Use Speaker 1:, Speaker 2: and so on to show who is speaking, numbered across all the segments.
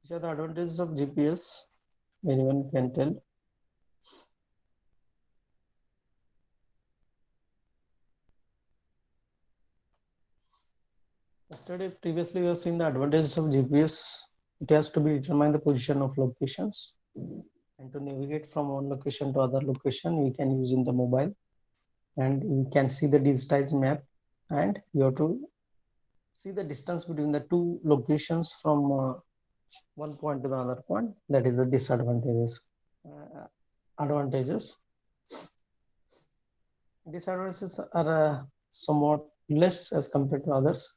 Speaker 1: Which are the advantages of GPS? Anyone can tell? Previously we have seen the advantages of GPS. It has to be determine the position of locations, and to navigate from one location to other location we can use in the mobile, and we can see the digitized map, and you have to see the distance between the two locations from one point to the other point. That is the disadvantages. Advantages. Disadvantages are somewhat less as compared to others.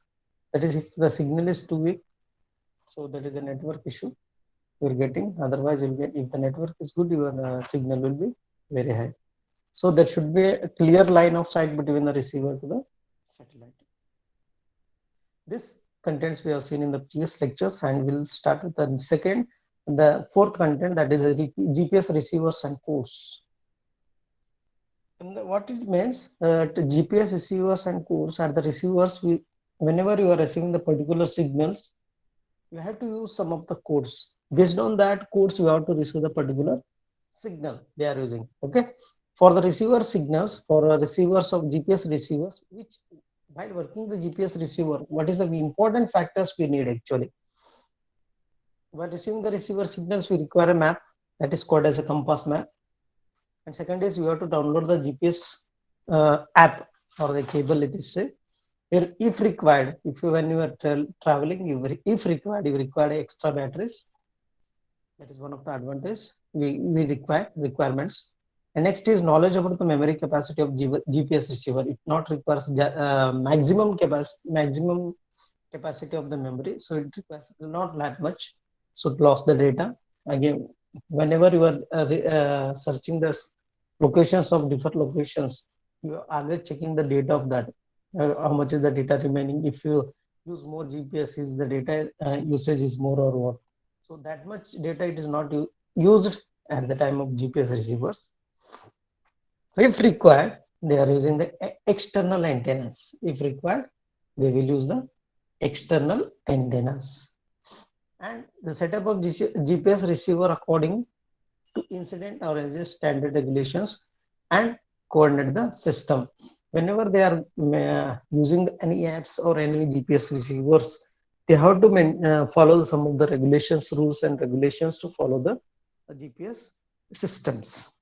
Speaker 1: That is, if the signal is too weak, so that is a network issue you're getting. Otherwise, you'll get, if the network is good, your signal will be very high. So there should be a clear line of sight between the receiver to the satellite. This contents we have seen in the previous lectures, and we'll start with the fourth content, that is GPS receivers and codes. What it means, GPS receivers and codes are the receivers. Whenever you are receiving the particular signals, you have to use some of the codes. Based on that codes, you have to receive the particular signal they are using. Okay, for the receiver signals, for receivers of GPS receivers, which while working the GPS receiver, what is the important factors we need actually? While receiving the receiver signals, we require a map that is called as a compass map. And second is you have to download the GPS app or the cable, it is say. If required, when you are traveling, if required, you require extra batteries. That is one of the advantages we require requirements. And next is knowledge about the memory capacity of GPS receiver. It not requires maximum capacity of the memory, so it requires not that much, so it lost the data. Again, whenever you are searching the locations of different locations, you are always checking the data of that. How much is the data remaining? If you use more GPS, is the data usage is more or what? So that much data it is not used at the time of GPS receivers. If required, they are using the external antennas. If required, they will use the external antennas. And the setup of GPS receiver according to incident or as a standard regulations and coordinate the system. Whenever they are using any apps or any GPS receivers, they have to follow some of the regulations, rules and regulations to follow the GPS systems.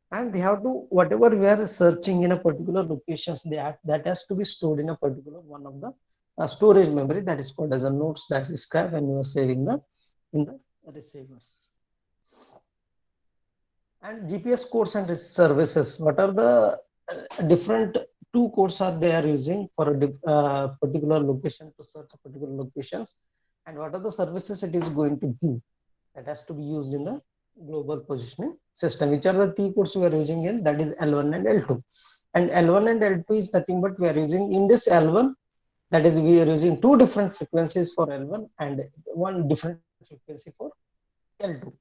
Speaker 1: And they have to, whatever we are searching in a particular locations, that has to be stored in a particular one of the storage memory, that is called as a nodes, that is kept when you are saving in the receivers. And GPS codes and services, what are the different two codes are they are using for a particular location to search a particular locations, and what are the services it is going to give, that has to be used in the global positioning system. Which are the key codes we are using in, that is L1 and L2. And L1 and L2 is nothing but we are using in this L1, that is we are using two different frequencies for L1 and one different frequency for L2.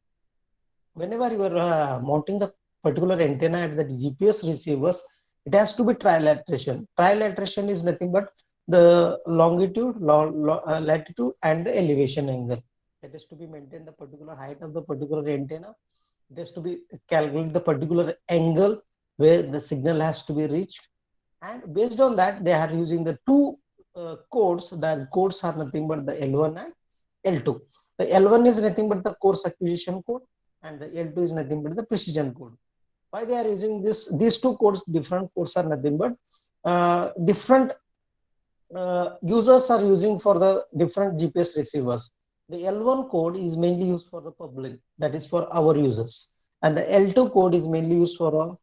Speaker 1: Whenever you are mounting the particular antenna at the GPS receivers, it has to be trilateration. Trilateration is nothing but the longitude, latitude and the elevation angle. That is to be maintained the particular height of the particular antenna. It has to be calculated the particular angle where the signal has to be reached. And based on that, they are using the two codes. The codes are nothing but the L1 and L2. The L1 is nothing but the course acquisition code, and the L2 is nothing but the precision code. Why they are using these two codes? Different codes are nothing but different users are using for the different GPS receivers. The L1 code is mainly used for the public, that is for our users, and the L2 code is mainly used for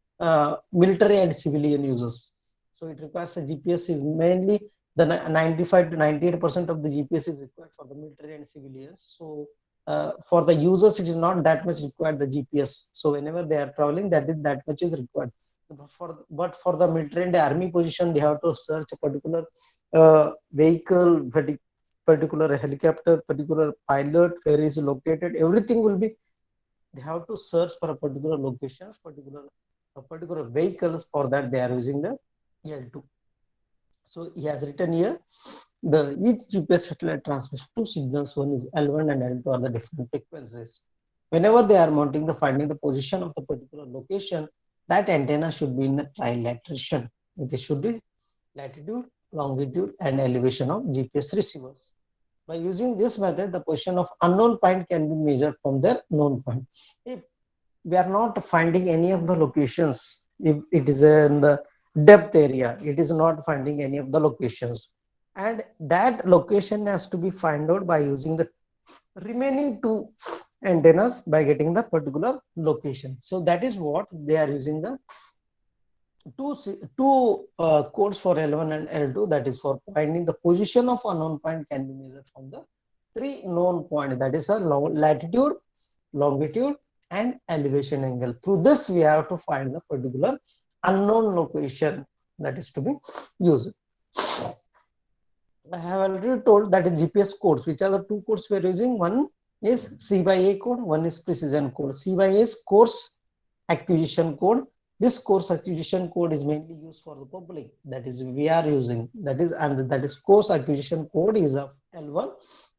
Speaker 1: military and civilian users. So it requires a GPS is mainly the 95 to 98% of the GPS is required for the military and civilians. So for the users, it is not that much required the GPS. So whenever they are traveling, that much is required. But for the military and army position, they have to search a particular vehicle, particular helicopter, particular pilot, where is located. Everything will be. They have to search for a particular locations, particular vehicles. For that, they are using the L2. So he has written here, The each GPS satellite transmits two signals. One is L1 and L2 are the different frequencies. Whenever they are mounting the finding the position of the particular location, that antenna should be in the trilateration. It should be latitude, longitude, and elevation of GPS receivers. By using this method, the position of unknown point can be measured from their known point. If we are not finding any of the locations, if it is in the depth area, it is not finding any of the locations, and that location has to be found out by using the remaining two antennas by getting the particular location. So that is what they are using the two codes for L1 and L2, that is for finding the position of unknown point can be measured from the three known point, that is a latitude, longitude, and elevation angle. Through this we have to find the particular unknown location that is to be used. I have already told that is GPS codes. Which are the two codes we are using? One is C by A code, one is precision code. C by A is course acquisition code. This course acquisition code is mainly used for the public, that is we are using, that is course acquisition code is of L1,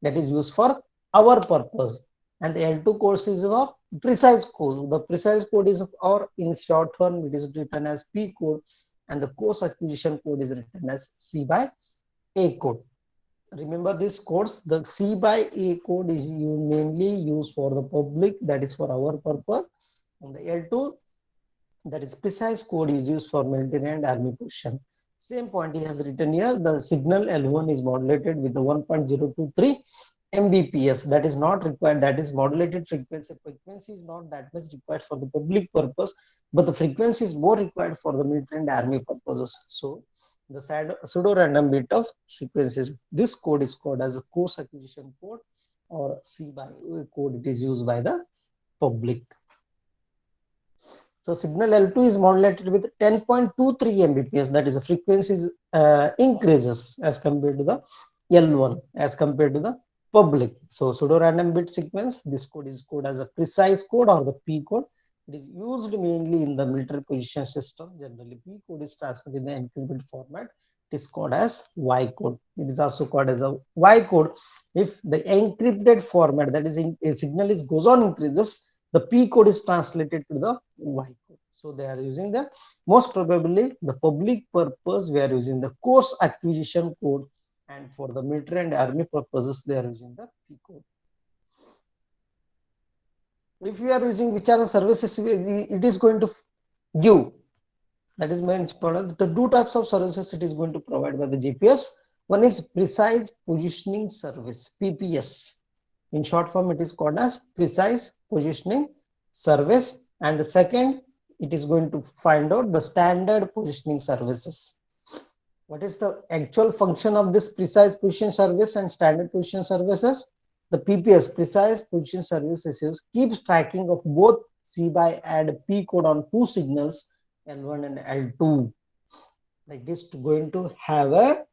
Speaker 1: that is used for our purpose, and the L2 course is for precise code. The precise code is or in short form it is written as P code, and the course acquisition code is written as C by A code. Remember these codes. The C by A code is mainly used for the public, that is for our purpose, and the L2, that is precise code, is used for military and army position. Same point he has written here. The signal L1 is modulated with the 1.023 Mbps. That is not required. That is modulated frequency. Frequency is not that much required for the public purpose, but the frequency is more required for the military and army purposes. So the pseudo random bit of sequences. This code is called as a course acquisition code, or C by A code. It is used by the public. So signal L2 is modulated with 10.23 Mbps. That is the frequency increases as compared to the L1, as compared to the public. So pseudo random bit sequence. This code is called as a precise code or the P code. It is used mainly in the military position system. Generally, P code is transmitted in the encrypted format. It is called as Y code. It is also called as a Y code. If the encrypted format, that is a signal goes on increases, the P code is translated to the Y code. So they are using the, most probably the public purpose, we are using the course acquisition code, and for the military and army purposes they are using the P code. If we are using which are the services it is going to give, that is main important. The two types of services it is going to provide by the GPS. One is precise positioning service, PPS. In short form, it is called as precise positioning service. And the second, it is going to find out the standard positioning services. What is the actual function of this precise position service and standard position services? The PPS, precise position services, keeps tracking of both C by and P code on two signals, L1 and L2. Like this, going to have a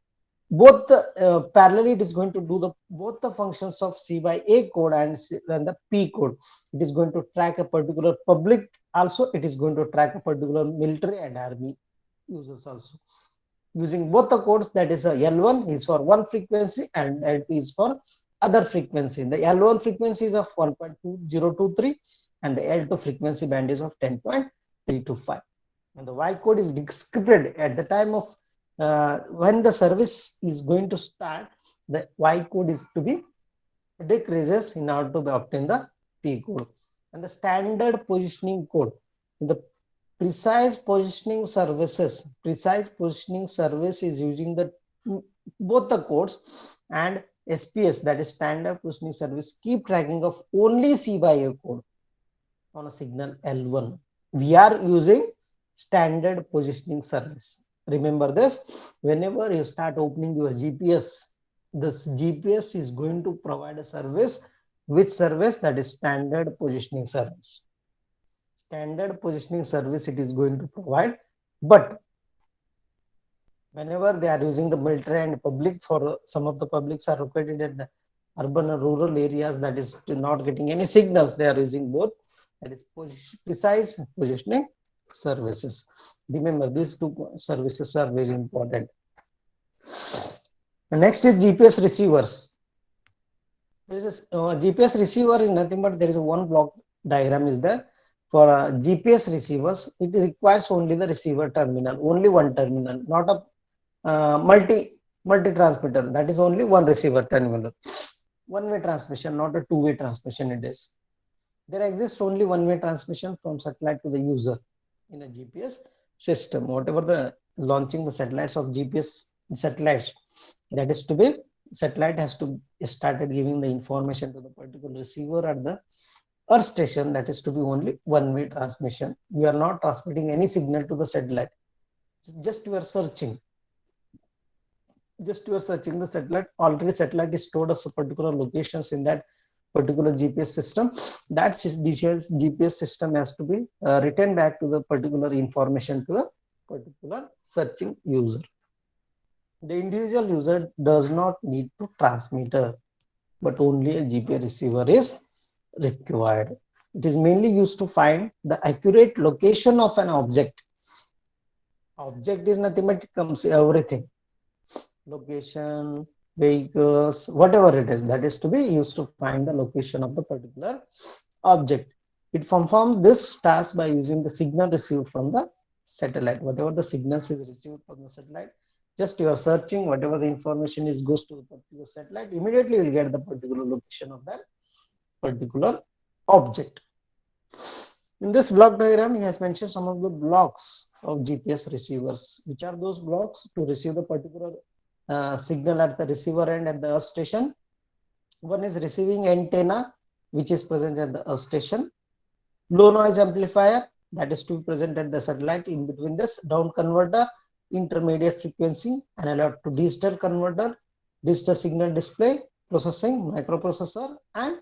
Speaker 1: both parallelly, it is going to do the both the functions of C by A code and the P code. It is going to track a particular public, also it is going to track a particular military and army users also. Using both the codes, that is a L1 is for one frequency and L2 is for other frequency. The L1 frequency is of 1.2023 and the L2 frequency band is of 10.325. And the Y code is decrypted at the time of when the service is going to start. The Y code is to be decreases in order to obtain the P code. And the standard positioning code, the precise positioning services, precise positioning service is using the both the codes, and SPS, that is standard positioning service, keep tracking of only C by A code on a signal L1. We are using standard positioning service. Remember this, whenever you start opening your GPS, this GPS is going to provide a service. Which service? That is standard positioning service. Standard positioning service it is going to provide, but whenever they are using the military and public, for some of the publics are located at the urban and rural areas, that is not getting any signals, they are using both, that is precise positioning services. Remember, these two services are very important. Next is GPS receivers. There is a GPS receiver is nothing but there is a one block diagram is there. For GPS receivers, it requires only the receiver terminal, only one terminal, not a multi transmitter. That is only one receiver terminal. One way transmission, not a two-way transmission. It is. There exists only one-way transmission from satellite to the user in a GPS system. Whatever the launching the satellites of GPS satellites, that is to be satellite has to started giving the information to the particular receiver at the Earth station. That is to be only one-way transmission. You are not transmitting any signal to the satellite. Just you are searching. Just you are searching the satellite. Already satellite is stored as a particular locations in that particular GPS system. That GPS system has to be returned back to the particular information to the particular searching user. The individual user does not need to transmitter, but only a GPS receiver is required. It is mainly used to find the accurate location of an object. Object is nothing but it comes everything. Location, vehicles, whatever it is, that is to be used to find the location of the particular object. It performs this task by using the signal received from the satellite. Whatever the signals is received from the satellite, just you are searching, whatever the information is goes to the particular satellite, immediately you will get the particular location of that particular object. In this block diagram, he has mentioned some of the blocks of GPS receivers. Which are those blocks to receive the particular signal at the receiver end at the Earth station? One is receiving antenna, which is present at the Earth station. Low noise amplifier, that is to be present at the satellite. In between this, down converter, intermediate frequency, analog to digital converter, digital signal display, processing, microprocessor, and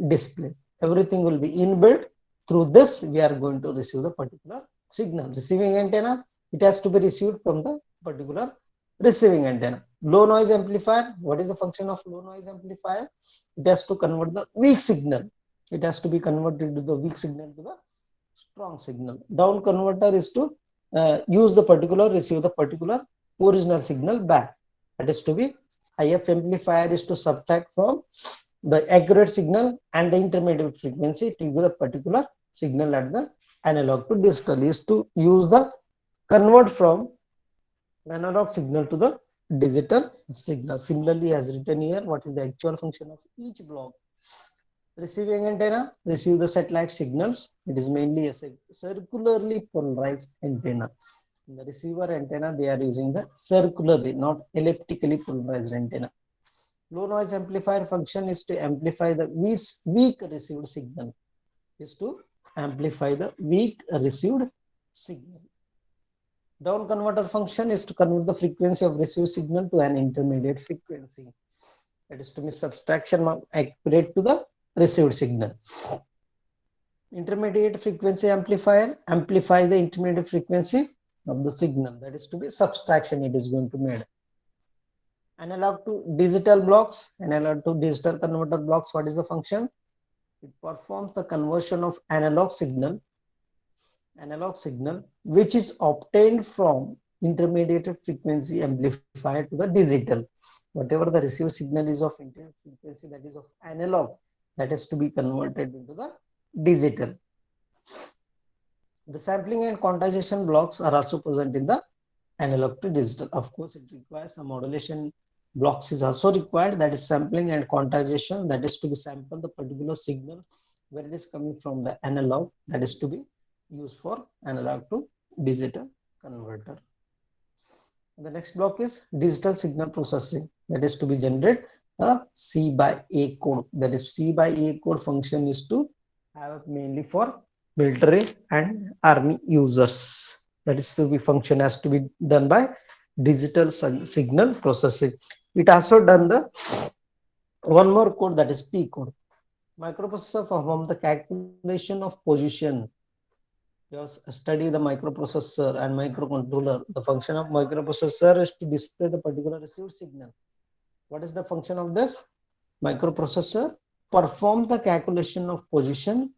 Speaker 1: display. Everything will be inbuilt. Through this, we are going to receive the particular signal. Receiving antenna, it has to be received from the particular receiving antenna. Low noise amplifier, what is the function of low noise amplifier? It has to convert the weak signal. It has to be converted to the weak signal to the strong signal. Down converter is to receive the particular original signal back. That is to be IF amplifier is to subtract from the accurate signal and the intermediate frequency to give the particular signal at the analog to digital, is to use the convert from analog signal to the digital signal. Similarly, as written here, what is the actual function of each block? Receiving antenna, receive the satellite signals. It is mainly a circularly polarized antenna. In the receiver antenna, they are using the circularly, not elliptically polarized antenna. Low noise amplifier function is to amplify the weak received signal. Is to amplify the weak received signal. Down converter function is to convert the frequency of received signal to an intermediate frequency. That is to be subtraction accurate to the received signal. Intermediate frequency amplifier amplify the intermediate frequency of the signal. That is to be subtraction it is going to made. Analog to digital blocks, analog to digital converter blocks, what is the function? It performs the conversion of analog signal which is obtained from intermediate frequency amplifier to the digital. Whatever the received signal is of intermediate frequency, that is of analog, that is to be converted into the digital. The sampling and quantization blocks are also present in the analog to digital. Of course, it requires a modulation blocks is also required, that is sampling and quantization, that is to be sample the particular signal where it is coming from the analog, that is to be used for analog to digital converter. The next block is digital signal processing, that is to be generate a C by A code. That is C by A code function is to have mainly for military and army users. That is to be function has to be done by digital signal processing. It also done the one more code, that is P code. Microprocessor perform the calculation of position. Just study the microprocessor and microcontroller. The function of microprocessor is to display the particular received signal. What is the function of this? Microprocessor performs the calculation of position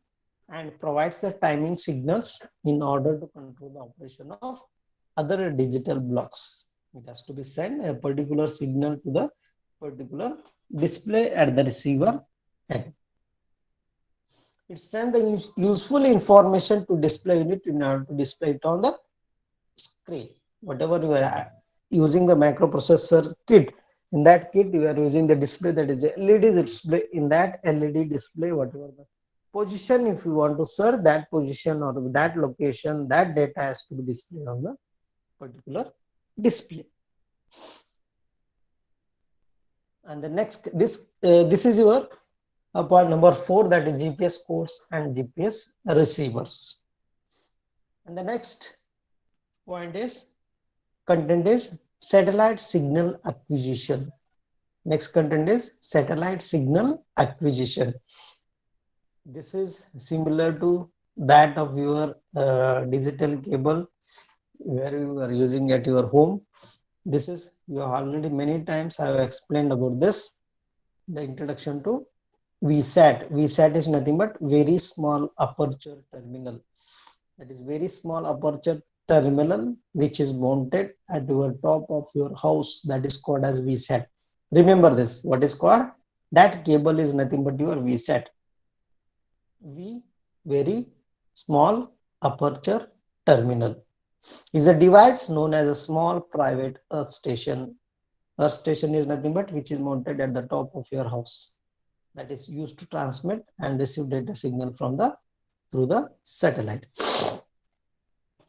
Speaker 1: and provides the timing signals in order to control the operation of other digital blocks. It has to be send a particular signal to the particular display at the receiver end. It sends the useful information to display unit in order to display it on the screen. Whatever you are using the microprocessor kit, in that kit you are using the display, that is the LED display. In that LED display, whatever the position, if you want to search that position or that location, that data has to be displayed on the particular display. And the next, this is your point number 4, that is GPS codes and GPS receivers. And the next point is content is satellite signal acquisition. Next content is satellite signal acquisition. This is similar to that of your digital cable where you are using at your home. This is, you have already many times I have explained about this, the introduction to VSAT. VSAT is nothing but very small aperture terminal. That is very small aperture terminal which is mounted at your top of your house, that is called as VSAT. Remember this, what is called? That cable is nothing but your VSAT. V, very small aperture terminal, is a device known as a small private earth station. Earth station is nothing but which is mounted at the top of your house, that is used to transmit and receive data signal from the through the satellite.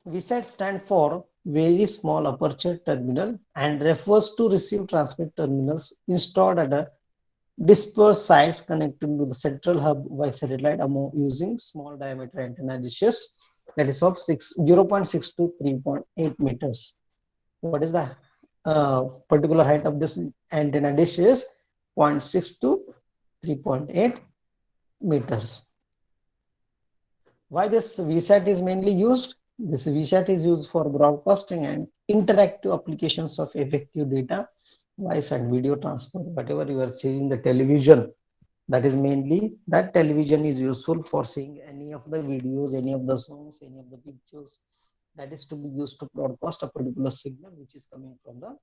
Speaker 1: VSAT stand for very small aperture terminal and refers to receive transmit terminals installed at a dispersed sites connected to the central hub by satellite using small diameter antenna dishes, that is of 0.6 to 3.8 meters. What is the particular height of this antenna dish is 0.6 to 3.8 meters. Why this VSAT is mainly used? This VSAT is used for broadcasting and interactive applications of effective data, voice and video transfer. Whatever you are seeing the television, that is mainly, that television is useful for seeing any of the videos, any of the songs, any of the pictures, that is to be used to broadcast a particular signal which is coming from the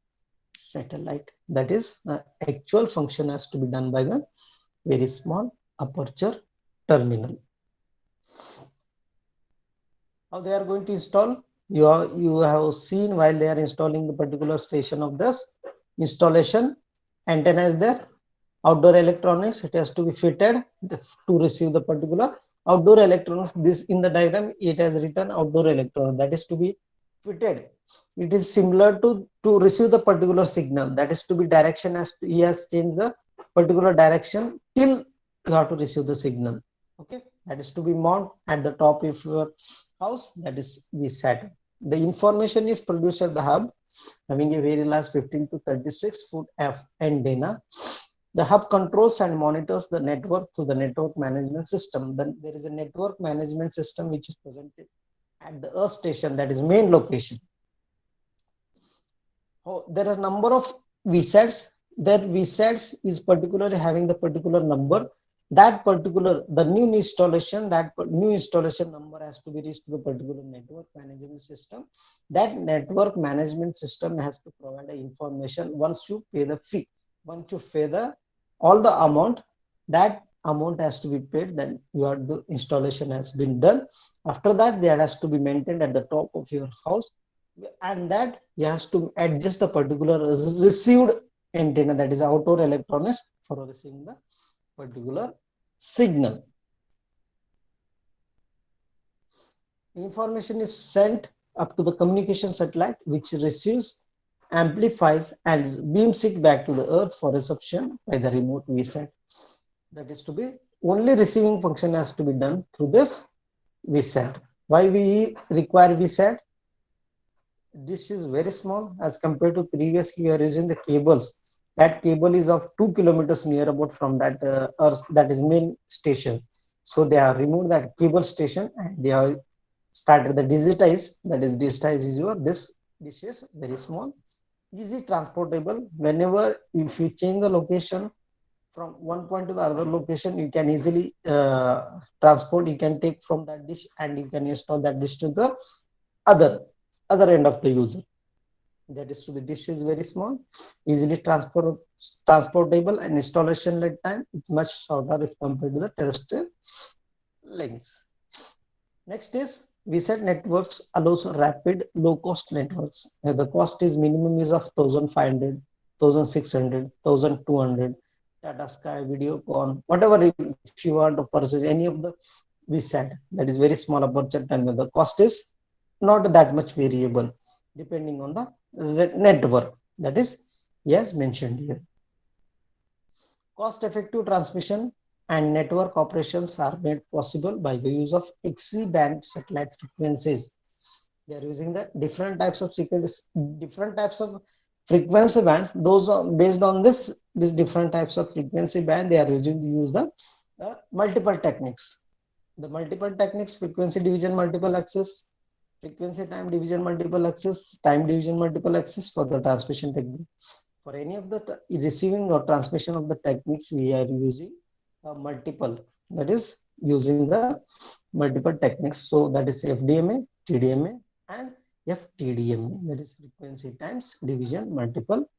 Speaker 1: satellite. That is, the actual function has to be done by the very small aperture terminal. How they are going to install? You have seen while they are installing the particular station of this installation, antenna is there, outdoor electronics, it has to be fitted to receive the particular outdoor electronics. This in the diagram it has written outdoor electronics, that is to be fitted. It is similar to receive the particular signal, that is to be direction, as he has changed the particular direction till you have to receive the signal. Okay, that is to be mounted at the top of your house, that is VSAT. The information is produced at the hub having a very large 15 to 36 foot F antenna. The hub controls and monitors the network through the network management system. Then there is a network management system which is presented at the earth station, that is main location. Oh, there are a number of VSATs. That VSATs is particularly having the particular number. That particular, the new installation, that new installation number has to be reached to the particular network management system. That network management system has to provide the information once you pay the fee. Once you pay the all the amount, that amount has to be paid, then your installation has been done. After that, there has to be maintained at the top of your house, and that you has to adjust the particular received antenna, that is outdoor electronics, for receiving the particular signal. Information is sent up to the communication satellite, which receives, amplifies, and beams it back to the earth for reception by the remote VSAT. That is to be, only receiving function has to be done through this VSAT. Why we require VSAT? This is very small as compared to previously we are using the cables. That cable is of 2 kilometers near about from that earth, that is main station. So they have removed that cable station and they have started the digitize, that is digitize is your this is very small, easy transportable. Whenever if you change the location from one point to the other location, you can easily transport, you can take from that dish and you can install that dish to the other end of the user. That is to be dish is very small, easily transportable, and installation lead time is much shorter if compared to the terrestrial links. Next is VSAT networks allows rapid low cost networks. The cost is minimum is of 1500, 1600, 1200. Tata Sky, Videocon, whatever if you want to purchase any of the VSAT, that is very small aperture and the cost is not that much variable depending on the network. That is, yes, mentioned here. Cost effective transmission and network operations are made possible by the use of XC band satellite frequencies. They are using the different types of different types of frequency bands. Those are based on this different types of frequency band. They are using to use the multiple techniques. The multiple techniques: frequency division, multiple access, frequency time division, multiple access, time division, multiple access for the transmission technique. For any of the receiving or transmission of the techniques, we are using multiple, that is using the multiple techniques. So that is FDMA, TDMA, and FTDMA, that is frequency times division multiple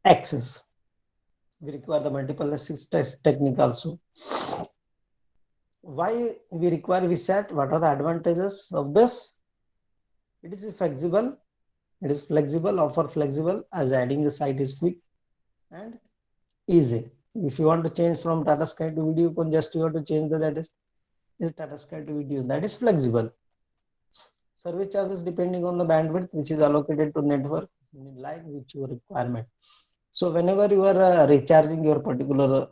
Speaker 1: access. We require the multiple access technique also. Why we require VSAT? What are the advantages of this? It is flexible. It is flexible, offer flexible, as adding the site is quick and easy. If you want to change from Tata Sky to Videocon, just you have to change that is Tata Sky to Video. That is flexible. Service charges depending on the bandwidth which is allocated to network in line with your requirement. So whenever you are recharging your particular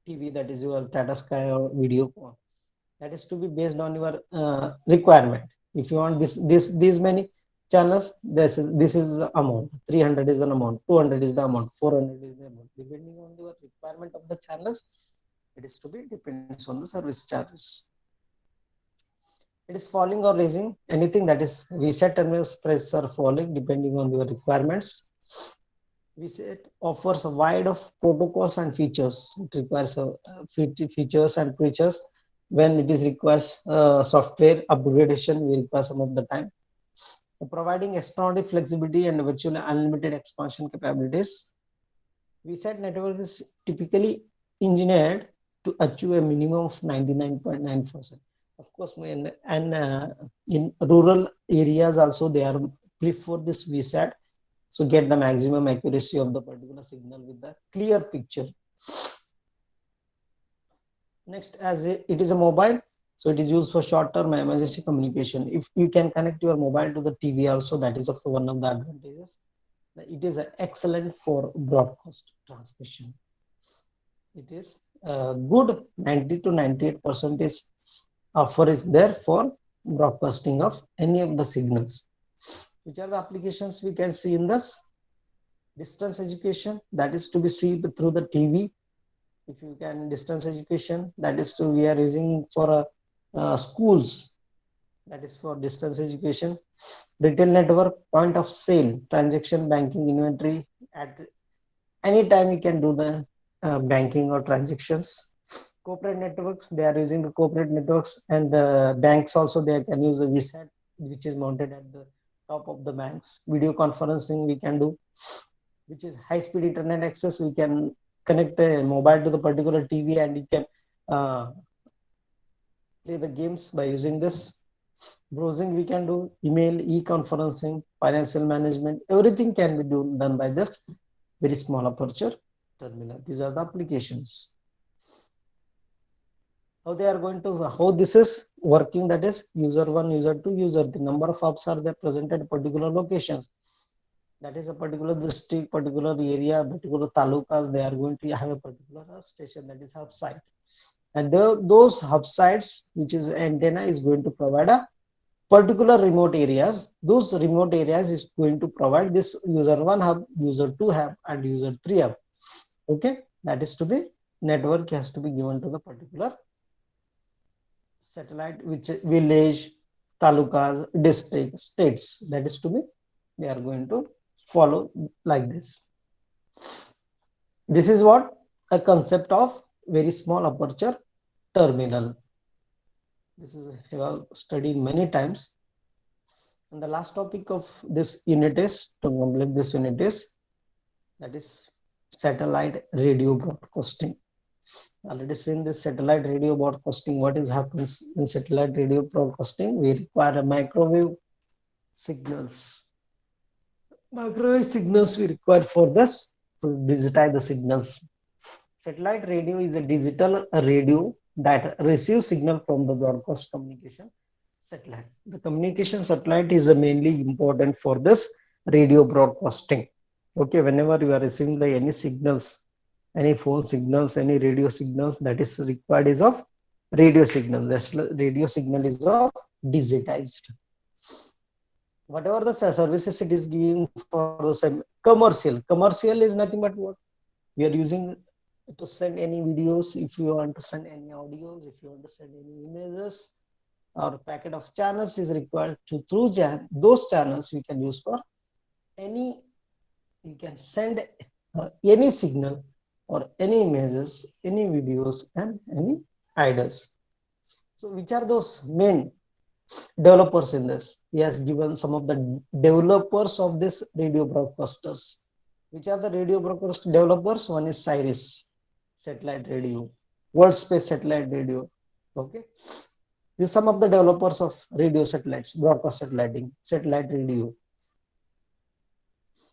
Speaker 1: TV, that is your Tata Sky or Videocon, that is to be based on your requirement. If you want these many channels, this is the amount, 300 is the amount, 200 is the amount, 400 is the amount. Depending on your requirement of the channels, it is to be depends on the service charges. It is falling or raising, anything that is VSAT terminals prices are falling depending on your requirements. VSAT offers a wide of protocols and features. It requires features and features. When it is requires software upgradation, we require some of the time. Providing extraordinary flexibility and virtually unlimited expansion capabilities. VSAT network is typically engineered to achieve a minimum of 99.9%. Of course, in rural areas also they are prefer this VSAT, so get the maximum accuracy of the particular signal with the clear picture. Next, as it is a mobile, so it is used for short-term emergency communication. If you can connect your mobile to the TV also, that is also one of the advantages. It is excellent for broadcast transmission. It is good 90 to 98% is offer is there for broadcasting of any of the signals. Which are the applications we can see in this? Distance education, that is to be seen through the TV. If you can distance education, that is to we are using for schools, that is for distance education. Retail network, point of sale, transaction, banking, inventory. At any time you can do the banking or transactions. Corporate networks, they are using the corporate networks, and the banks also they can use a VSAT which is mounted at the top of the banks. Video conferencing we can do, which is high speed internet access. We can connect a mobile to the particular TV and you can play the games by using this. Browsing we can do, email, e-conferencing, financial management, everything can be done by this very small aperture terminal. These are the applications. How they are going to, how this is working, that is user 1, user 2, user, the number of hubs are there present at particular locations. That is a particular district, particular area, particular talukas, they are going to have a particular station, that is hub site. And those hub sites, which is antenna, is going to provide a particular remote areas. Those remote areas is going to provide this user 1 hub, user 2 hub, and user 3 hub. Okay, that is to be network has to be given to the particular satellite, which village, talukas, district, states. That is to be they are going to follow like this. This is what a concept of very small aperture terminal. This is I have studied many times. And the last topic of this unit is, to complete this unit is, that is satellite radio broadcasting. Already seen this satellite radio broadcasting. What is happens in satellite radio broadcasting? We require a microwave signals. Microwave signals we require for this to digitize the signals. Satellite radio is a digital radio that receives signal from the broadcast communication satellite. The communication satellite is mainly important for this radio broadcasting. Okay, whenever you are receiving the any signals, any phone signals, any radio signals, that is required is of radio signal. That's radio signal is of digitized. Whatever the services it is giving for the commercial is nothing but what we are using to send any videos, if you want to send any audios, if you want to send any images, or packet of channels is required to through those channels we can use for any, you can send any signal or any images, any videos and any ideas. So which are those main developers in this? He has given some of the developers of this radio broadcasters. Which are the radio broadcast developers? One is Cyrus satellite radio, World Space satellite radio. Okay, these are some of the developers of radio satellites, broadcast satellite radio.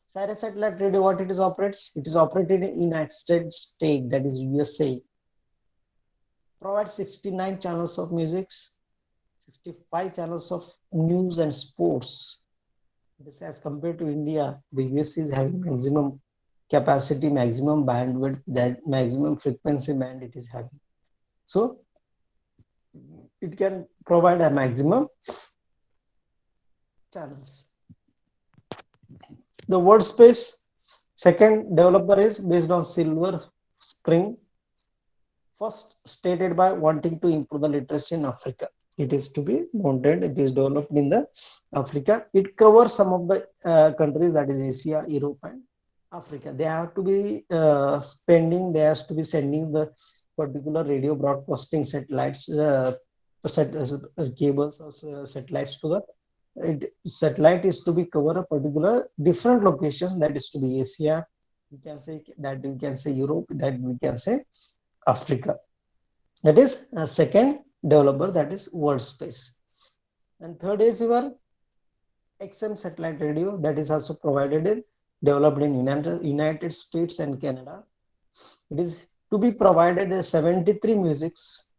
Speaker 1: Cyrus satellite radio, what it is operates? It is operated in United States, that is USA. Provides 69 channels of music, 65 channels of news and sports. This as compared to India, the US is having maximum capacity, maximum bandwidth, that maximum frequency band it is having. So it can provide a maximum channels. The word space, second developer is based on Silver Spring. First stated by wanting to improve the literacy in Africa. It is to be mounted, it is developed in the Africa. It covers some of the countries, that is Asia, Europe and Africa. They have to be they have to be sending the particular radio broadcasting satellites, cables or satellites to the satellite is to be cover a particular different location, that is to be Asia, we can say, that we can say Europe, that we can say Africa. That is a second developer, that is World Space. And third is your XM satellite radio, that is also provided in, developed in United States and Canada. It is to be provided 73 musics,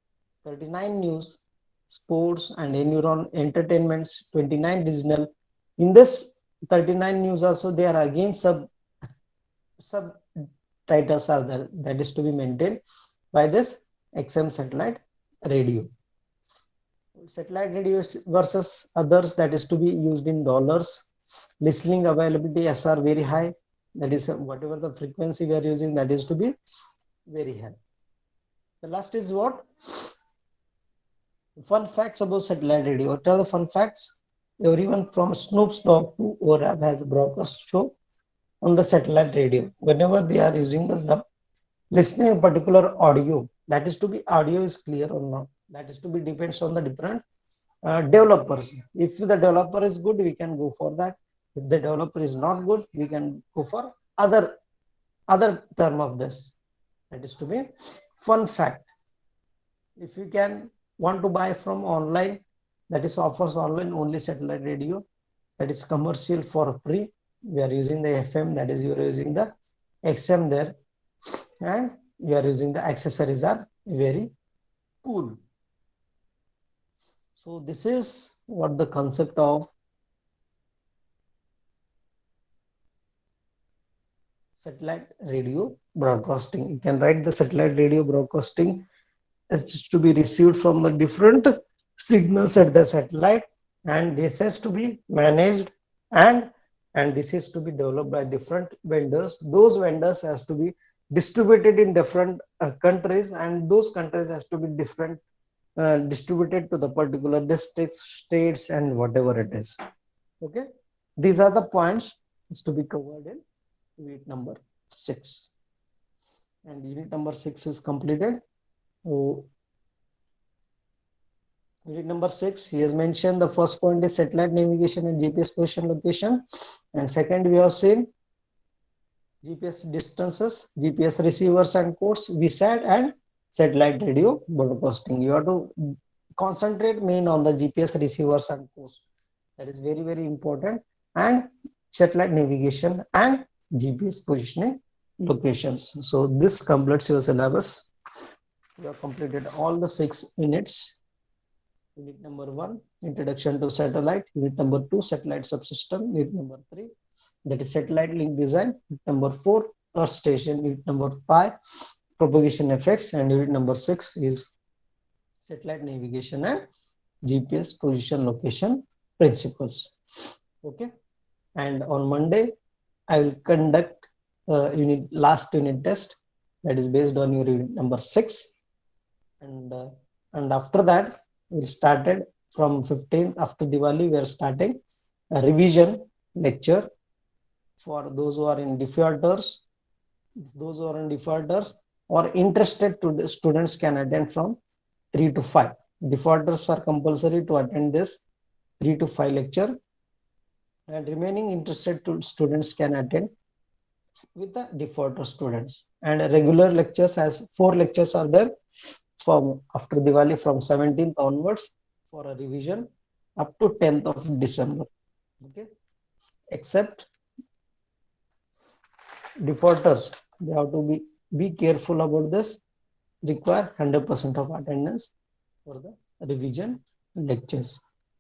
Speaker 1: 39 news, sports and entertainments, 29 digital. In this 39 news also there are again sub titles are there, that is to be maintained by this XM satellite radio. Satellite radio versus others, that is to be used in dollars. Listening availability SR very high, that is whatever the frequency we are using, that is to be very high. The last is what? Fun facts about satellite radio. What are the fun facts? Everyone from Snoop's Dogg to ORAB has a broadcast show on the satellite radio. Whenever they are using the listening a particular audio, that is to be audio is clear or not, that is to be depends on the different developers. If the developer is good, we can go for that. If the developer is not good, we can go for other term of this. That is to be fun fact. If you can want to buy from online, that is offers online only satellite radio, that is commercial for free. We are using the FM, that is you are using the XM there, and you are using the accessories are very cool. So this is what the concept of satellite radio broadcasting. You can write the satellite radio broadcasting as to be received from the different signals at the satellite, and this has to be managed and this is to be developed by different vendors. Those vendors has to be distributed in different countries, and those countries has to be different distributed to the particular districts, states and whatever it is. Okay, these are the points is to be covered in unit number 6, and unit number 6 is completed. So Unit number 6, he has mentioned the first point is satellite navigation and GPS position location. And second, we have seen GPS distances, GPS receivers and codes, VSAT and satellite radio broadcasting. You have to concentrate main on the GPS receivers and codes. That is very, very important. And satellite navigation and GPS positioning locations. So this completes your syllabus. You have completed all the 6 units. Unit number 1, introduction to satellite. Unit number 2, satellite subsystem. Unit number 3, that is satellite link design. Unit number 4, earth station. Unit number 5, propagation effects. And unit number 6 is satellite navigation and GPS position location principles. Okay. And on Monday, I will conduct last unit test, that is based on your unit number 6. And after that, we started from 15th after Diwali, we are starting a revision lecture for those who are in defaulters. Those who are in defaulters or interested to students can attend from 3 to 5. Defaulters are compulsory to attend this 3 to 5 lecture, and remaining interested students can attend with the defaulter students. And regular lectures, as 4 lectures are there from after Diwali from 17th onwards for a revision up to 10th of December. Okay, except defaulters, they have to be careful about this, require 100% of attendance for the revision lectures.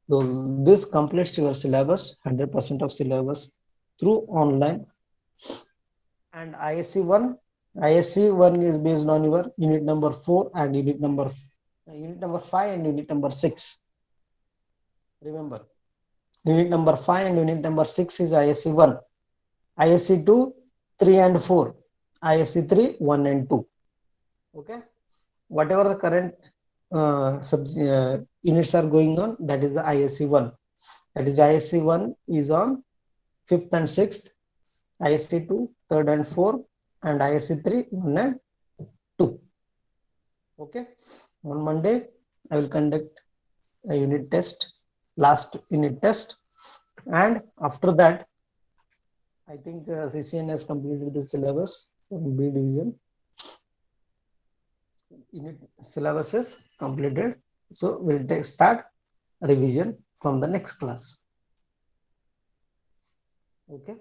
Speaker 1: This completes your syllabus, 100% of syllabus through online. And ISC 1 is based on your unit number 4 and unit number 5 and unit number 6. Remember, unit number 5 and unit number 6 is ISC 1. ISC 2, 3 and 4. ISC 3, 1 and 2. Okay. Whatever the current units are going on, that is the ISC 1. That is ISC 1 is on 5th and 6th. ISC 2, 3rd and 4th. And ISC 3, 1 and 2. Okay. On Monday, I will conduct a unit test, last unit test. And after that, I think CCN has completed the syllabus from B division. Unit syllabus is completed. So we'll start revision from the next class. Okay.